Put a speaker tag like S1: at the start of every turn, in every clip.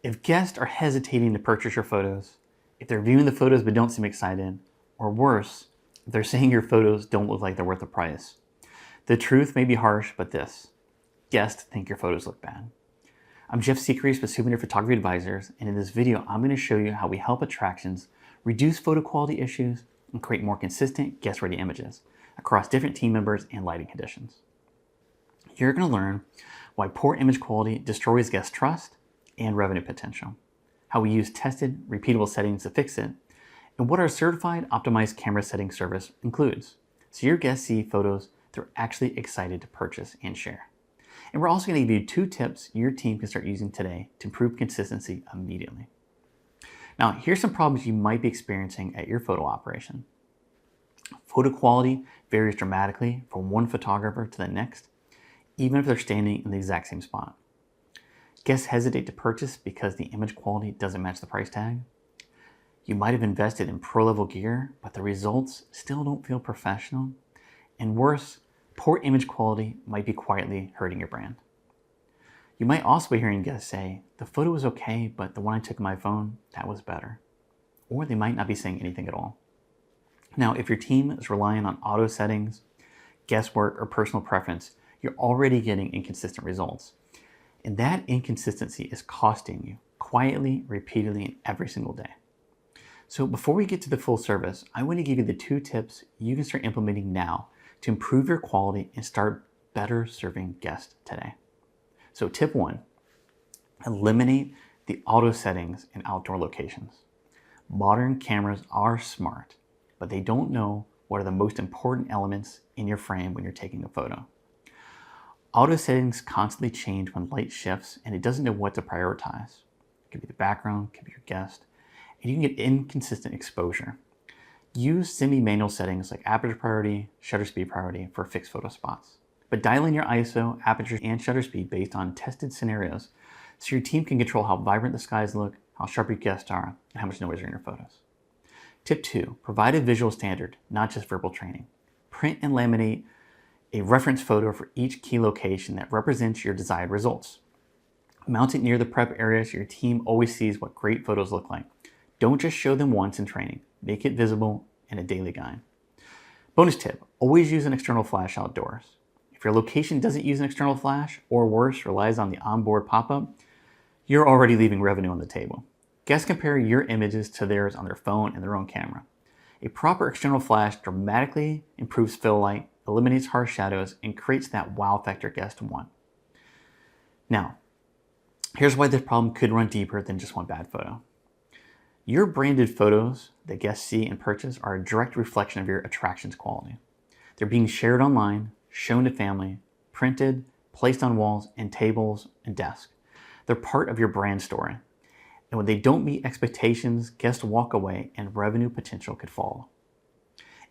S1: If guests are hesitating to purchase your photos, if they're viewing the photos but don't seem excited, or worse, if they're saying your photos don't look like they're worth the price, the truth may be harsh, but guests think your photos look bad. I'm Jeff Secrease with Souvenir Photography Advisors, and in this video, I'm going to show you how we help attractions reduce photo quality issues and create more consistent guest-ready images across different team members and lighting conditions. You're going to learn why poor image quality destroys guest trust and revenue potential, how we use tested, repeatable settings to fix it, and what our certified optimized camera setting service includes, so your guests see photos they're actually excited to purchase and share. And we're also going to give you 2 tips your team can start using today to improve consistency immediately. Now, here's some problems you might be experiencing at your photo operation. Photo quality varies dramatically from one photographer to the next, even if they're standing in the exact same spot. Guests hesitate to purchase because the image quality doesn't match the price tag. You might have invested in pro-level gear, but the results still don't feel professional. And worse, poor image quality might be quietly hurting your brand. You might also be hearing guests say, the photo was okay, but the one I took on my phone, that was better. Or they might not be saying anything at all. Now, if your team is relying on auto settings, guesswork, or personal preference, you're already getting inconsistent results. And that inconsistency is costing you quietly, repeatedly, and every single day. So before we get to the full service, I want to give you the 2 tips you can start implementing now to improve your quality and start better serving guests today. So tip 1, eliminate the auto settings in outdoor locations. Modern cameras are smart, but they don't know what are the most important elements in your frame when you're taking a photo. Auto settings constantly change when light shifts, and it doesn't know what to prioritize. It could be the background, it could be your guest, and you can get inconsistent exposure. Use semi-manual settings like aperture priority, shutter speed priority for fixed photo spots. But dial in your ISO, aperture, and shutter speed based on tested scenarios so your team can control how vibrant the skies look, how sharp your guests are, and how much noise are in your photos. Tip 2, provide a visual standard, not just verbal training. Print and laminate a reference photo for each key location that represents your desired results. Mount it near the prep area so your team always sees what great photos look like. Don't just show them once in training. Make it visible in a daily guide. Bonus tip, always use an external flash outdoors. If your location doesn't use an external flash, or worse, relies on the onboard pop-up, you're already leaving revenue on the table. Guests compare your images to theirs on their phone and their own camera. A proper external flash dramatically improves fill light, eliminates harsh shadows, and creates that wow factor guests want. Now, here's why this problem could run deeper than just one bad photo. Your branded photos that guests see and purchase are a direct reflection of your attraction's quality. They're being shared online, shown to family, printed, placed on walls and tables and desks. They're part of your brand story. And when they don't meet expectations, guests walk away and revenue potential could fall.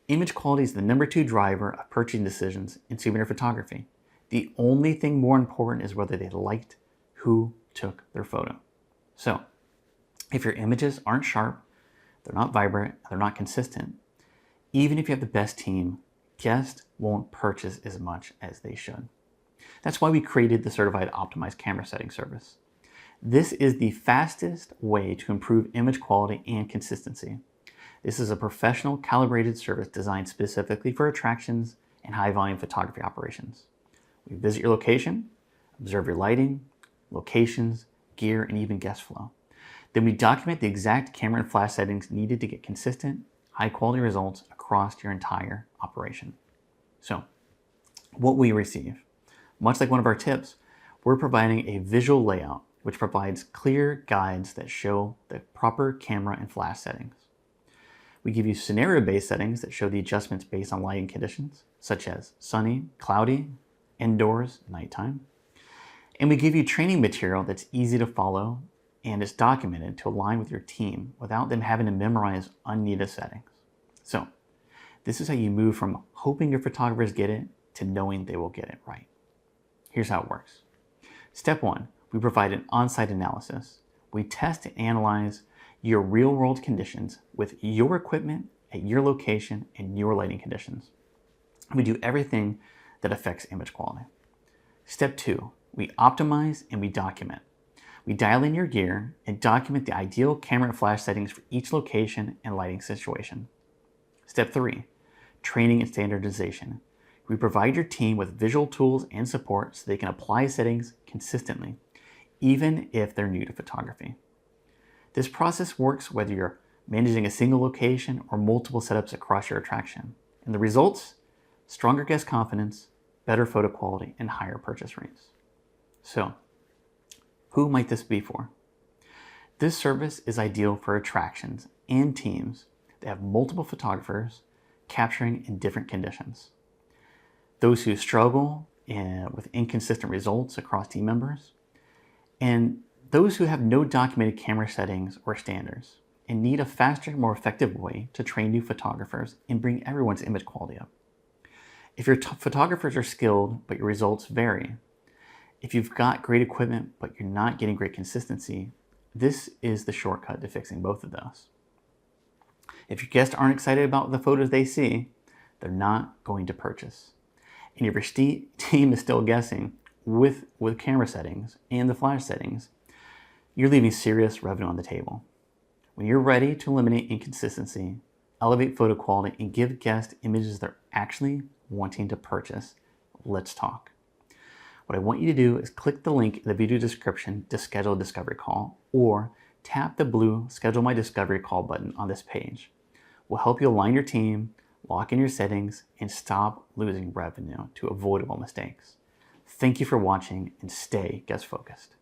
S1: Image quality is the number 2 driver of purchasing decisions in souvenir photography. The only thing more important is whether they liked who took their photo. So, if your images aren't sharp, they're not vibrant, they're not consistent, even if you have the best team, guests won't purchase as much as they should. That's why we created the certified optimized camera setting service. This is the fastest way to improve image quality and consistency. This is a professional, calibrated service designed specifically for attractions and high-volume photography operations. We visit your location, observe your lighting, locations, gear, and even guest flow. Then we document the exact camera and flash settings needed to get consistent, high-quality results across your entire operation. So, what we receive, much like one of our tips, we're providing a visual layout which provides clear guides that show the proper camera and flash settings. We give you scenario-based settings that show the adjustments based on lighting conditions, such as sunny, cloudy, indoors, nighttime. And we give you training material that's easy to follow and is documented to align with your team without them having to memorize unneeded settings. So, this is how you move from hoping your photographers get it to knowing they will get it right. Here's how it works. Step 1, we provide an on-site analysis. We test and analyze your real-world conditions with your equipment at your location and your lighting conditions. We do everything that affects image quality. Step 2, we optimize and we document. We dial in your gear and document the ideal camera and flash settings for each location and lighting situation. Step 3, training and standardization. We provide your team with visual tools and support so they can apply settings consistently, even if they're new to photography. This process works whether you're managing a single location or multiple setups across your attraction. And the results? Stronger guest confidence, better photo quality, and higher purchase rates. So, who might this be for? This service is ideal for attractions and teams that have multiple photographers capturing in different conditions. Those who struggle with inconsistent results across team members, and those who have no documented camera settings or standards and need a faster, more effective way to train new photographers and bring everyone's image quality up. If your photographers are skilled but your results vary, if you've got great equipment but you're not getting great consistency, this is the shortcut to fixing both of those. If your guests aren't excited about the photos they see, they're not going to purchase. And if your team is still guessing with camera settings and the flash settings, you're leaving serious revenue on the table. When you're ready to eliminate inconsistency, elevate photo quality, and give guests images they're actually wanting to purchase, let's talk. What I want you to do is click the link in the video description to schedule a discovery call, or tap the blue Schedule My Discovery Call button on this page. We'll help you align your team, lock in your settings, and stop losing revenue to avoidable mistakes. Thank you for watching, and stay guest focused.